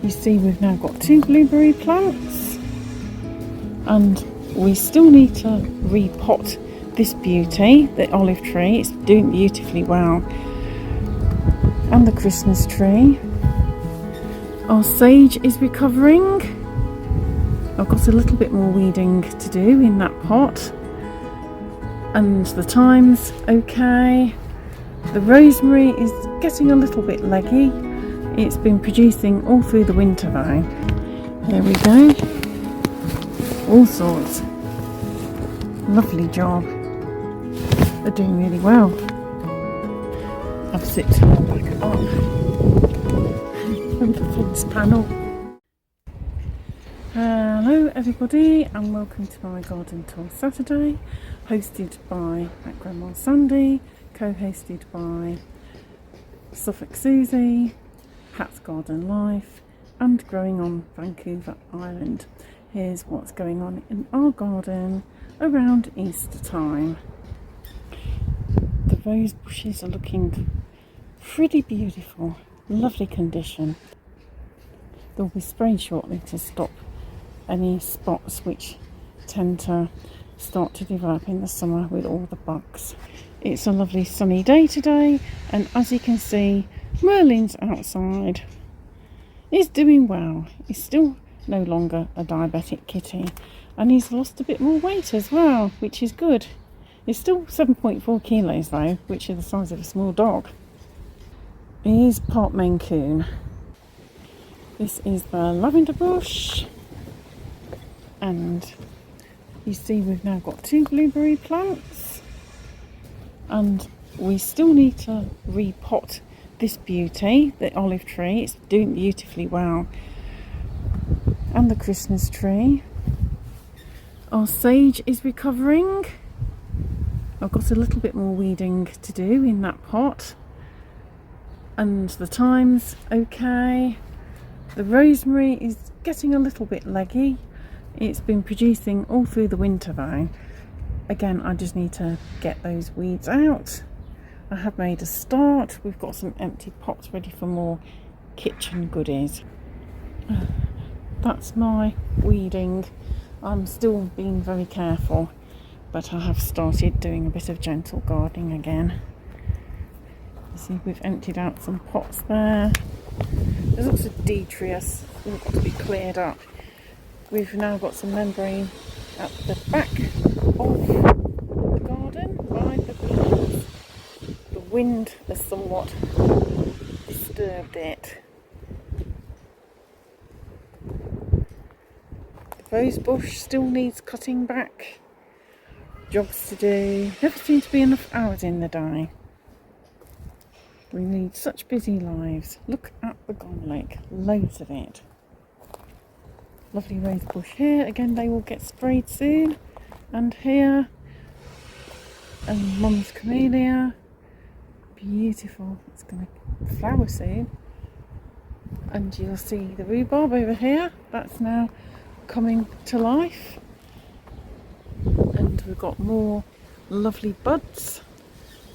You see, we've now got 2 blueberry plants, and we still need to repot this beauty, the olive tree. It's doing beautifully well, and the Christmas tree. Our sage is recovering. I've got a little bit more weeding to do in that pot, and the thyme's okay. The rosemary is getting a little bit leggy. It's been producing all through the winter though. There we go. All sorts. Lovely job. They're doing really well. I've zipped them all back up from the fence panel. Hello everybody, and welcome to my Garden Tour Saturday, hosted by Grandma Sandy, co-hosted by Suffolk Susie, Pat's Garden Life, and Growing on Vancouver Island. Here's what's going on in our garden around Easter time. The rose bushes are looking pretty beautiful, lovely condition. They'll be sprayed shortly to stop any spots which tend to start to develop in the summer with all the bugs. It's a lovely sunny day today, and as you can see, Merlin's outside. He's doing well. He's still no longer a diabetic kitty, and he's lost a bit more weight as well, which is good. He's still 7.4 kilos though, which is the size of a small dog. He's part Maine Coon. This is the lavender bush, and you see we've now got 2 blueberry plants, and we still need to repot this beauty, the olive tree. It's doing beautifully well, and the Christmas tree. Our sage is recovering. I've got a little bit more weeding to do in that pot, and the thyme's okay. The rosemary is getting a little bit leggy. It's been producing all through the winter though. Again, I just need to get those weeds out. I have made a start. We've got some empty pots ready for more kitchen goodies. That's my weeding. I'm still being very careful, but I have started doing a bit of gentle gardening again. You see, we've emptied out some pots there. There's also detritus, all got to be cleared up. We've now got some membrane at the back of the garden by the plants. The wind has somewhat disturbed it. The rose bush still needs cutting back. Jobs to do. Never seem to be enough hours in the day. We lead such busy lives. Look at the garlic, loads of it. Lovely rose bush here. Again, they will get sprayed soon. And here, and Mum's camellia. Beautiful. It's going to flower soon. And you'll see the rhubarb over here. That's now coming to life. And we've got more lovely buds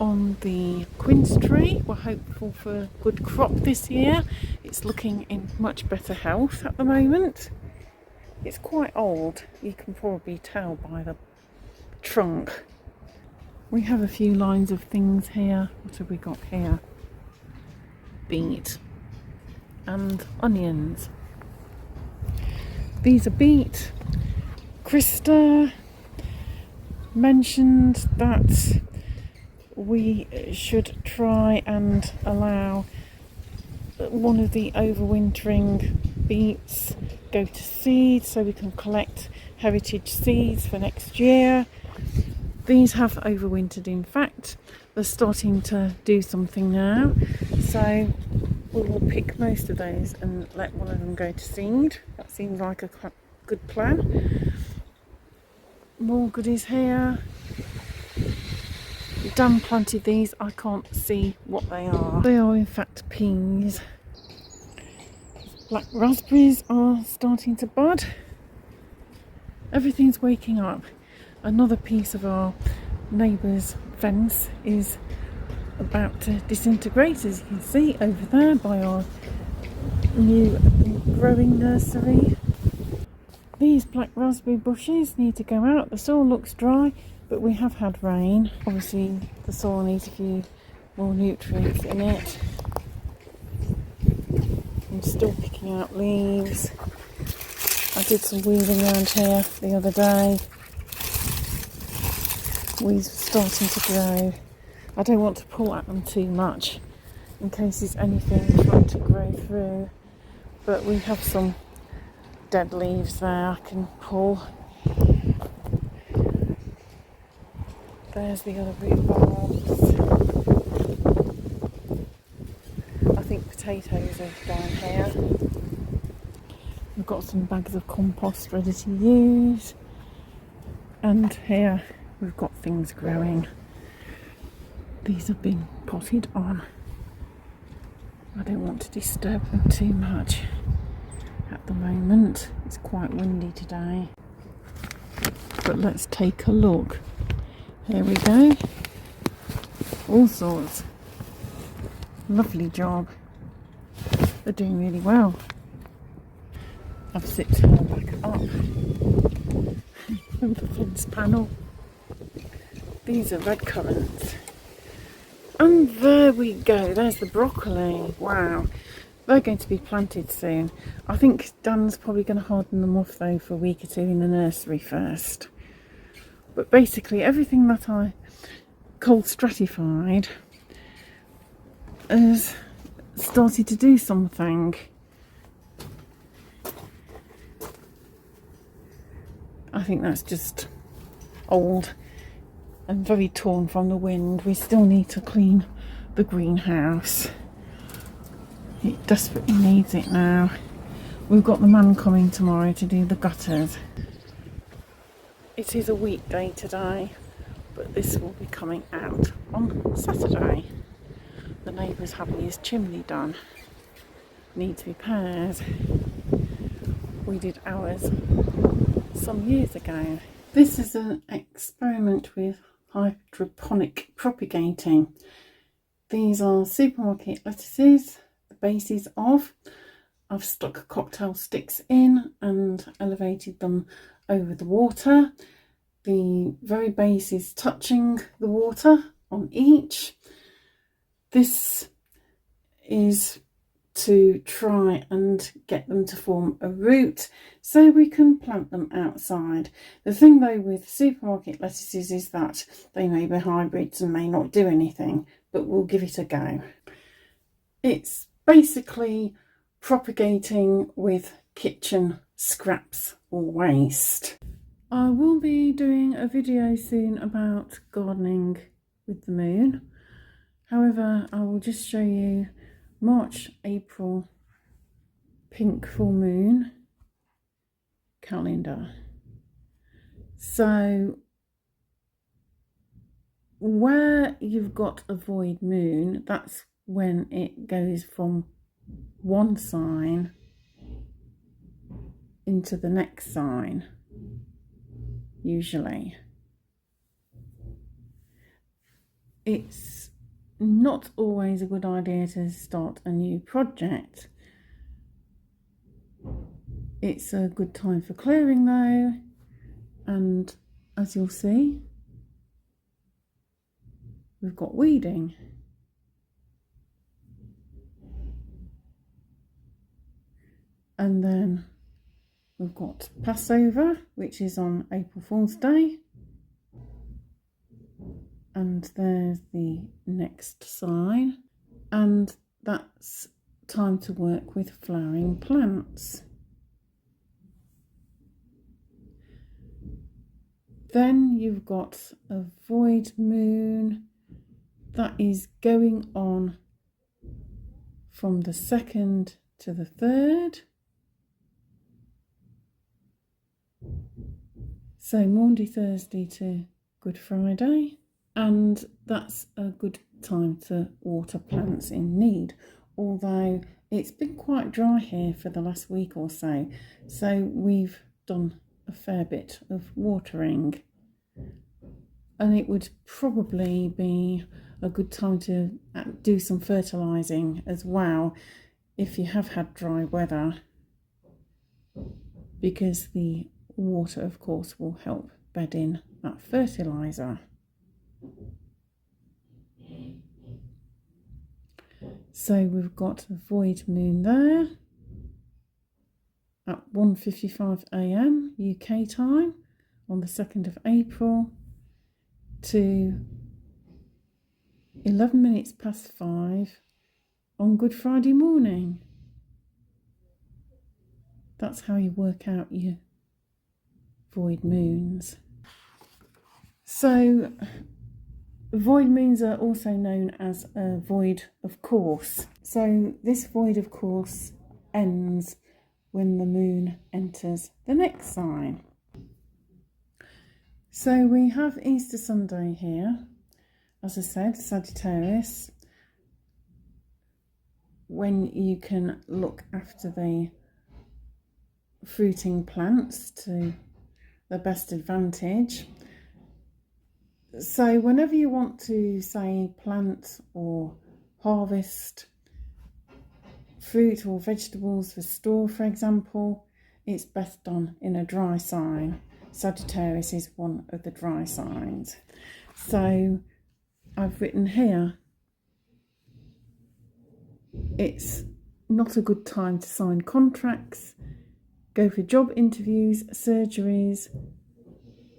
on the quince tree. We're hopeful for a good crop this year. It's looking in much better health at the moment. It's quite old, you can probably tell by the trunk. We have a few lines of things here. What have we got here? Beet and onions. These are beet. Krista mentioned that we should try and allow one of the overwintering beets go to seed, so we can collect heritage seeds for next year. These have overwintered, in fact. They're starting to do something now, so we will pick most of those and let one of them go to seed. That seems like a good plan. More goodies here. Dan planted these. I can't see what they are. They are in fact peas. Black raspberries are starting to bud. Everything's waking up. Another piece of our neighbour's fence is about to disintegrate, as you can see over there by our new growing nursery. These black raspberry bushes need to go out. The soil looks dry, but we have had rain. Obviously the soil needs a few more nutrients in it. I'm still picking out leaves. I did some weeding around here the other day. Weeds are starting to grow. I don't want to pull at them too much in case there's anything trying to grow through, but we have some dead leaves there I can pull. There's the other root bulbs. I think potatoes are down here. We've got some bags of compost ready to use, and here we've got things growing. These have been potted on. I don't want to disturb them too much at the moment. It's quite windy today. But let's take a look. Here we go. All sorts. Lovely job. They're doing really well. I've zipped them all back up from the fence panel. These are red currants. And there we go. There's the broccoli. Wow. They're going to be planted soon. I think Dan's probably going to harden them off though for a week or two in the nursery first. But basically everything that I cold stratified has started to do something. I think that's just old and very torn from the wind. We still need to clean the greenhouse. It desperately needs it now. We've got the man coming tomorrow to do the gutters. It is a weekday today, but this will be coming out on Saturday. The neighbour's having his chimney done. Needs repairs. We did ours some years ago. This is an experiment with hydroponic propagating. These are supermarket lettuces, the bases of. I've stuck cocktail sticks in and elevated them over the water. The very base is touching the water on each. This is to try and get them to form a root so we can plant them outside. The thing though with supermarket lettuces is that they may be hybrids and may not do anything, but we'll give it a go. It's basically propagating with kitchen scraps or waste. I will be doing a video soon about gardening with the moon. However, I will just show you March, April, pink full moon calendar. So where you've got a void moon, that's when it goes from one sign into the next sign, usually. It's not always a good idea to start a new project. It's a good time for clearing though, and as you'll see, we've got weeding. And then we've got Passover, which is on April Fool's Day. And there's the next sign, and that's time to work with flowering plants. Then you've got a void moon that is going on from the 2nd to the 3rd. So Maundy Thursday to Good Friday. And that's a good time to water plants in need, although it's been quite dry here for the last week or so, so we've done a fair bit of watering, and it would probably be a good time to do some fertilising as well. if you have had dry weather, because the water, of course, will help bed in that fertiliser. So we've got a void moon there at 1:55 AM UK time on the 2nd of April to 11 minutes past 5 on Good Friday morning. That's how you work out your void moons. So void moons are also known as a void of course. So this void of course ends when the moon enters the next sign. So we have Easter Sunday here, as I said, Sagittarius, when you can look after the fruiting plants to the best advantage. So whenever you want to, say, plant or harvest fruit or vegetables for store, for example, it's best done in a dry sign. Sagittarius is one of the dry signs. So I've written here, it's not a good time to sign contracts, go for job interviews, surgeries,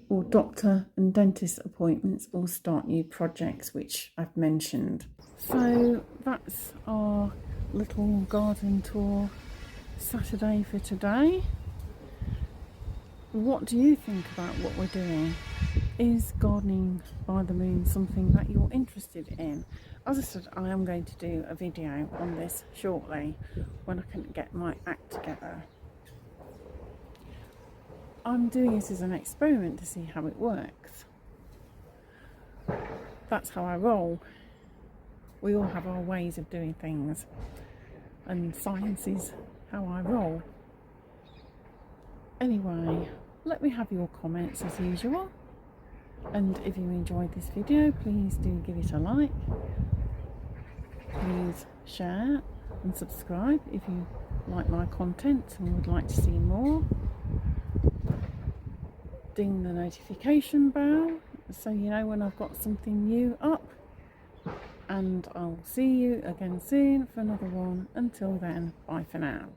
or doctor and dentist appointments, or start new projects, which I've mentioned. So that's our little garden tour Saturday for today. What do you think about what we're doing? Is gardening by the moon something that you're interested in? As I said, I am going to do a video on this shortly when I can get my act together. I'm doing it as an experiment to see how it works. That's how I roll. We all have our ways of doing things, and science is how I roll. Anyway, let me have your comments as usual, and if you enjoyed this video, please do give it a like. Please share and subscribe if you like my content and would like to see more. Ding the notification bell so you know when I've got something new up, and I'll see you again soon for another one. Until then, bye for now.